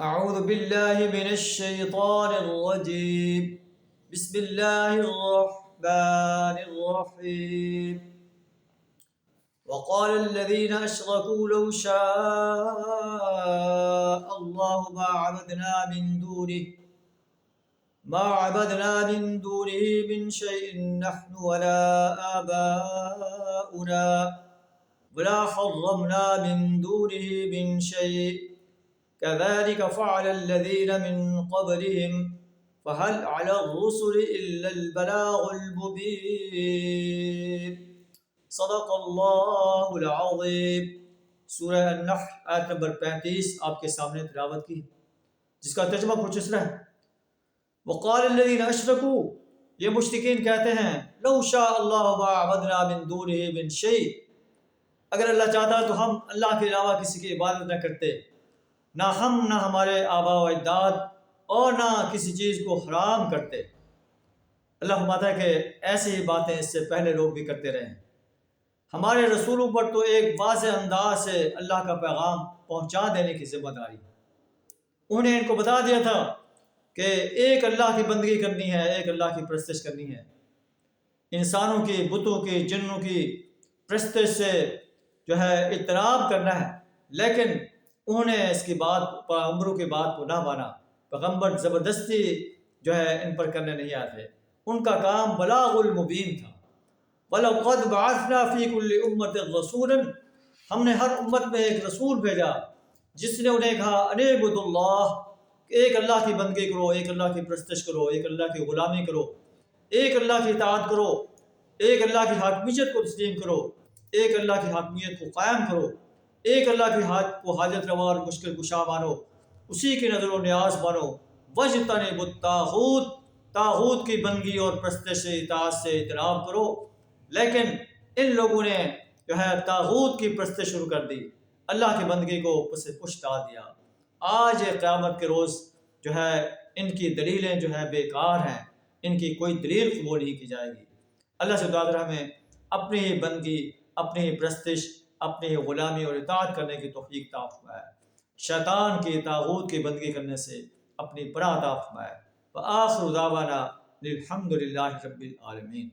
أعوذ بالله من الشيطان الرجيم بسم الله الرحمن الرحيم وقال الذين أشركوا لو شاء الله ما عبدنا من دونه من شيء نحن ولا آباؤنا ولا حرمنا من دونه من شيء كذلك فعل الذين من قبلهم فهل على الرسل إلا البلاغ المبين صدق اللہ العظیم۔ سورہ النحل آیت نمبر 35 آپ کے سامنے تلاوت کی، جس کا ترجمہ کچھ اس طرح ہے: وقال الذين اشركوا، یہ مشرکین کہتے ہیں، لو شاء اللہ ما عبدنا من دونه من شيء، اگر اللہ چاہتا تو ہم اللہ کے علاوہ کسی کی عبادت نہ کرتے، نہ ہم نہ ہمارے آبا و اجداد، اور نہ کسی چیز کو حرام کرتے۔ اللہ فرماتا ہے کہ ایسی ہی باتیں اس سے پہلے لوگ بھی کرتے رہے ہیں۔ ہمارے رسولوں پر تو ایک واضح انداز سے اللہ کا پیغام پہنچا دینے کی ذمہ داری، انہوں نے ان کو بتا دیا تھا کہ ایک اللہ کی بندگی کرنی ہے، ایک اللہ کی پرستش کرنی ہے، انسانوں کی، بتوں کی، جنوں کی پرستش سے جو ہے اجتناب کرنا ہے، لیکن انہوں نے اس کی بات، پیغمبروں کی بات کو نہ مانا۔ پیغمبر زبردستی جو ہے ان پر کرنے نہیں آتے، ان کا کام بلاغ المبین تھا۔ وَلَقَدْ بَعَثْنَا فِي كُلِّ أُمَّةٍ رَسُولًا، ہم نے ہر امت میں ایک رسول بھیجا جس نے انہیں کہا ان اعبدوا اللہ، کہ ایک اللہ کی بندگی کرو، ایک اللہ کی پرستش کرو، ایک اللہ کی غلامی کرو، ایک اللہ کی اطاعت کرو، ایک اللہ کی حاکمیت کو تسلیم کرو، ایک اللہ کی حاکمیت کو قائم کرو، ایک اللہ کی حاجت روا اور مشکل کشا مانو، اسی کی نظر و نیاز مانو۔ وَاجْتَنِبُوا الطَّاغُوتَ، طاغوت کی بندگی اور پرستش سے، اطاعت سے اجتناب کرو۔ لیکن ان لوگوں نے جو ہے طاغوت کی پرستش شروع کر دی، اللہ کی بندگی کو پش ڈال دیا۔ آج قیامت کے روز جو ہے ان کی دلیلیں جو ہے بیکار ہیں، ان کی کوئی دلیل قبول نہیں کی جائے گی۔ اللہ سے دعا کریں ہمیں اپنی ہی بندگی، اپنی ہی پرستش، اپنی ہی غلامی اور اطاعت کرنے کی توفیق عطا فرمائے، شیطان کی، طاغوت کی بندگی کرنے سے اپنی پناہ عطا فرمائے۔ وآخر دعوانا الحمد للہ رب العالمین۔